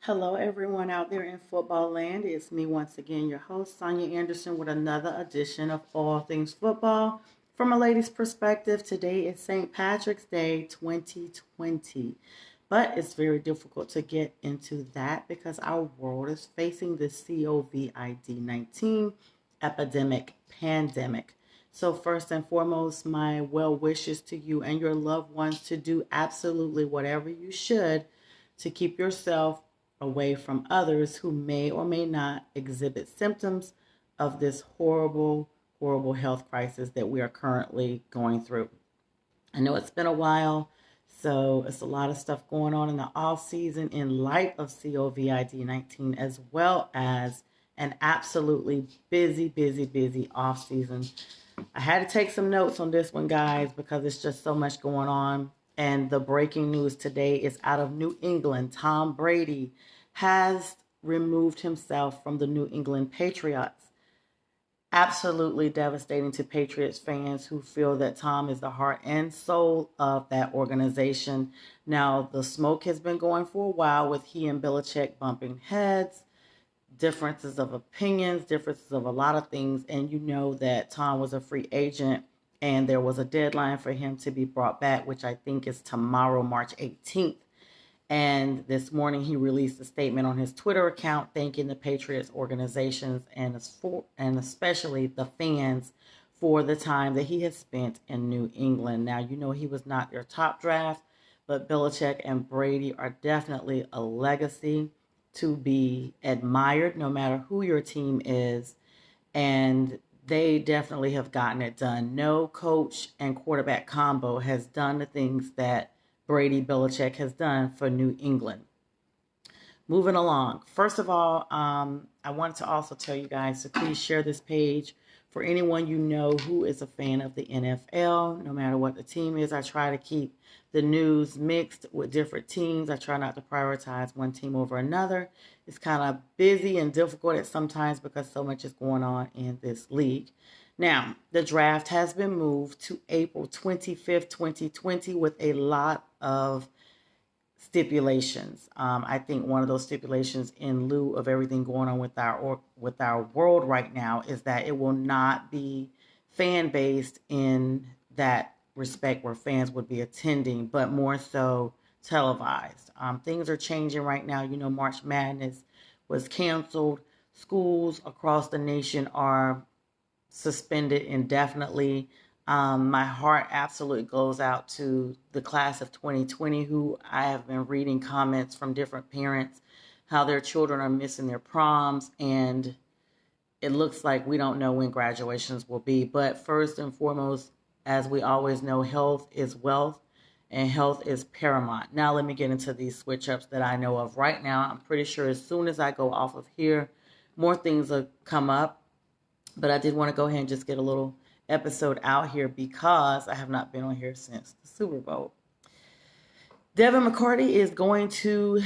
Hello, everyone out there in football land. It's me once again, your host, Sonia Anderson, with another edition of All Things Football. From a lady's perspective, today is St. Patrick's Day 2020. But it's very difficult to get into that because our world is facing the COVID 19 epidemic, pandemic. So, first and foremost, my well wishes to you and your loved ones to do absolutely whatever you should to keep yourself away from others who may or may not exhibit symptoms of this horrible, horrible health crisis that we are currently going through. I know it's been a while, so it's a lot of stuff going on in the off season in light of COVID 19, as well as an absolutely busy, busy, busy off season. I had to take some notes on this one, guys, because it's just so much going on. And the breaking news today is out of New England. Tom Brady has removed himself from the New England Patriots. Absolutely devastating to Patriots fans who feel that Tom is the heart and soul of that organization. Now, the smoke has been going for a while with he and Belichick bumping heads, differences of opinions, differences of a lot of things. And you know that Tom was a free agent and there was a deadline for him to be brought back, which I think is tomorrow, March 18th. And this morning he released a statement on his Twitter account thanking the Patriots organizations and especially the fans for the time that he has spent in New England. Now, you know he was not their top draft, but Belichick and Brady are definitely a legacy to be admired no matter who your team is. And they definitely have gotten it done. No coach and quarterback combo has done the things that Brady Belichick has done for New England. Moving along. First of all, I wanted to also tell you guys to please share this page for anyone you know who is a fan of the NFL. No matter what the team is, I try to keep the news mixed with different teams. I try not to prioritize one team over another. It's kind of busy and difficult at sometimes because so much is going on in this league. Now, the draft has been moved to April 25th, 2020 with a lot of stipulations. I think one of those stipulations, in lieu of everything going on with our world right now, is that it will not be fan based in that respect where fans would be attending, but more so televised. Things are changing right now. You know, March Madness was canceled. Schools across the nation are suspended indefinitely. My heart absolutely goes out to the class of 2020, who I have been reading comments from different parents, how their children are missing their proms, and it looks like we don't know when graduations will be. But first and foremost, as we always know, health is wealth and health is paramount. Now let me get into these switch ups that I know of right now. I'm pretty sure as soon as I go off of here, more things will come up. But I did want to go ahead and just get a little episode out here because I have not been on here since the Super Bowl. Devin McCourty is going to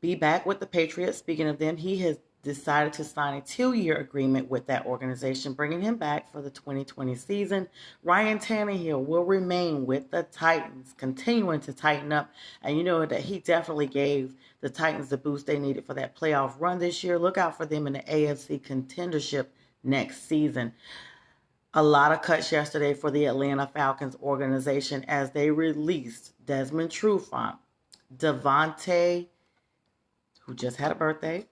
be back with the Patriots. Speaking of them, he has decided to sign a 2-year agreement with that organization, bringing him back for the 2020 season. Ryan Tannehill will remain with the Titans, continuing to tighten up. And you know that he definitely gave the Titans the boost they needed for that playoff run this year. Look out for them in the AFC contendership next season. A lot of cuts yesterday for the Atlanta Falcons organization as they released Desmond Trufant, Devontae, who just had a birthday.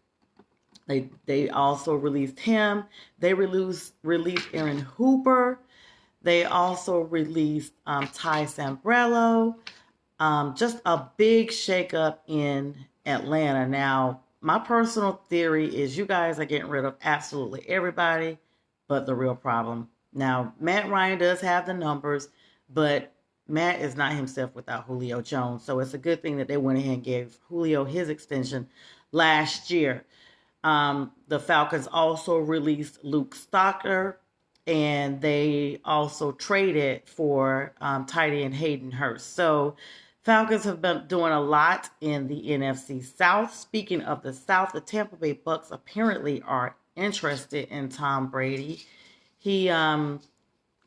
They also released him. They released Aaron Hooper. They also released Ty Sambrello. Just a big shakeup in Atlanta. Now, my personal theory is you guys are getting rid of absolutely everybody but the real problem. Now, Matt Ryan does have the numbers, but Matt is not himself without Julio Jones. So it's a good thing that they went ahead and gave Julio his extension last year. The Falcons also released Luke Stocker, and they also traded for tight end Hayden Hurst. So Falcons have been doing a lot in the NFC South. Speaking of the South, the Tampa Bay Bucks apparently are interested in Tom Brady. He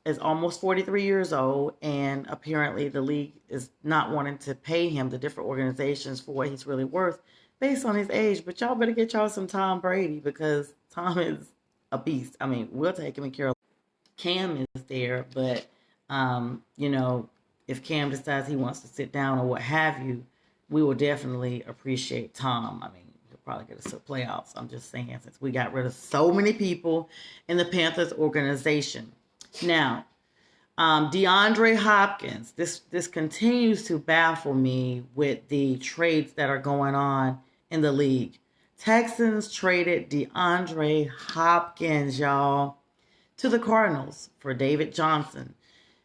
is almost 43 years old, and apparently the league is not wanting to pay him, the different organizations, for what he's really worth based on his age. But y'all better get y'all some Tom Brady, because Tom is a beast. I mean, we'll take him in Carolina. Cam is there, but if Cam decides he wants to sit down or what have you, we will definitely appreciate Tom. I mean, he'll probably get us to the playoffs. I'm just saying, since we got rid of so many people in the Panthers organization. Now, DeAndre Hopkins, this continues to baffle me with the trades that are going on in the league. Texans traded DeAndre Hopkins, y'all, to the Cardinals for David Johnson.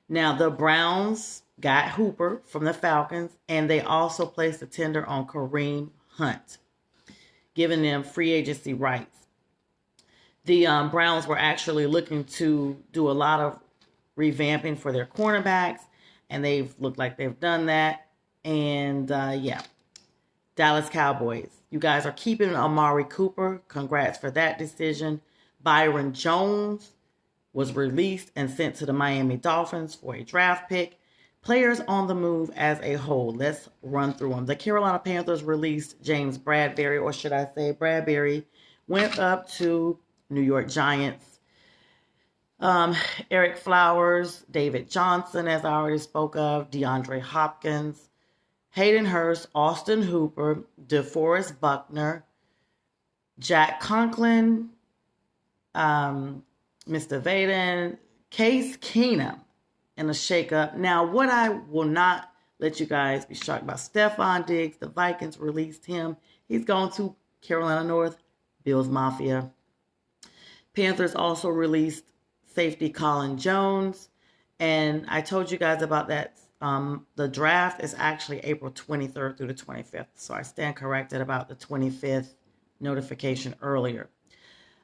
Now, the Browns got Hooper from the Falcons, and they also placed a tender on Kareem Hunt, giving them free agency rights. The Browns were actually looking to do a lot of revamping for their cornerbacks, and they've looked like they've done that. And Dallas Cowboys, you guys are keeping Amari Cooper. Congrats for that decision. Byron Jones was released and sent to the Miami Dolphins for a draft pick. Players on the move as a whole. Let's run through them. The Carolina Panthers released James Bradberry, or should I say Bradberry, went up to New York Giants. Eric Flowers, David Johnson, as I already spoke of, DeAndre Hopkins, Hayden Hurst, Austin Hooper, DeForest Buckner, Jack Conklin, Mr. Vaden, Case Keenum in a shakeup. Now, what I will not let you guys be shocked about, Stephon Diggs, the Vikings released him. He's gone to Carolina North, Bills Mafia. Panthers also released safety Colin Jones. And I told you guys about that. The draft is actually April 23rd through the 25th. So I stand corrected about the 25th notification earlier.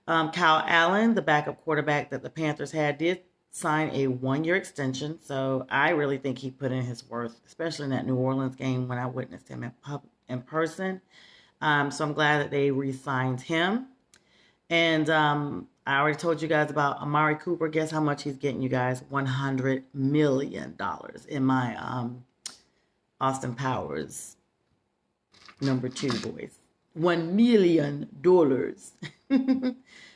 Kyle Allen, the backup quarterback that the Panthers had, did sign a one-year extension. So I really think he put in his worth, especially in that New Orleans game when I witnessed him in person. So I'm glad that they re-signed him. And I already told you guys about Amari Cooper. Guess how much he's getting, you guys? $100 million in my Austin Powers #2 voice. $1 million.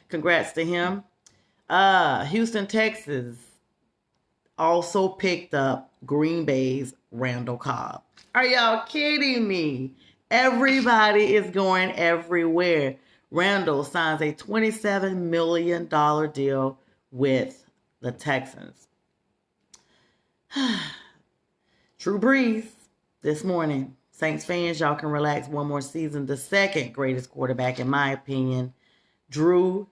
Congrats to him. Houston, Texas also picked up Green Bay's Randall Cobb. Are y'all kidding me? Everybody is going everywhere. Randall signs a $27 million deal with the Texans. Drew Brees this morning. Saints fans, y'all can relax one more season. The second greatest quarterback, in my opinion, Drew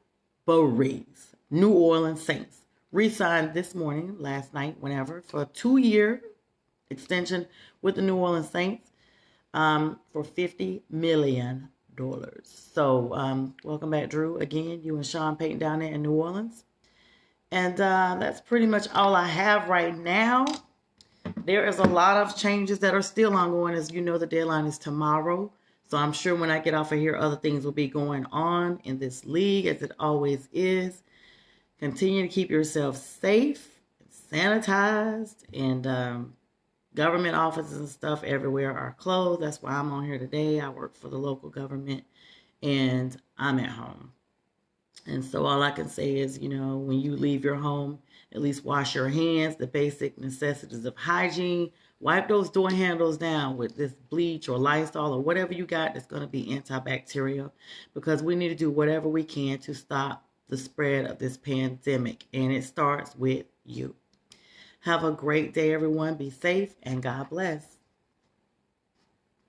Brees. New Orleans Saints re-signed this morning, last night, whenever, for a 2-year extension with the New Orleans Saints for $50 million. So welcome back, Drew, again, you and Sean Payton down there in New Orleans. And that's pretty much all I have right now. There is a lot of changes that are still ongoing. As you know, the deadline is tomorrow. So I'm sure when I get off of here, other things will be going on in this league, as it always is. Continue to keep yourself safe, sanitized, and government offices and stuff everywhere are closed. That's why I'm on here today. I work for the local government, and I'm at home. And so all I can say is, when you leave your home, at least wash your hands, the basic necessities of hygiene. Wipe those door handles down with this bleach or Lysol or whatever you got that's going to be antibacterial, because we need to do whatever we can to stop the spread of this pandemic. And it starts with you. Have a great day, everyone. Be safe, and God bless.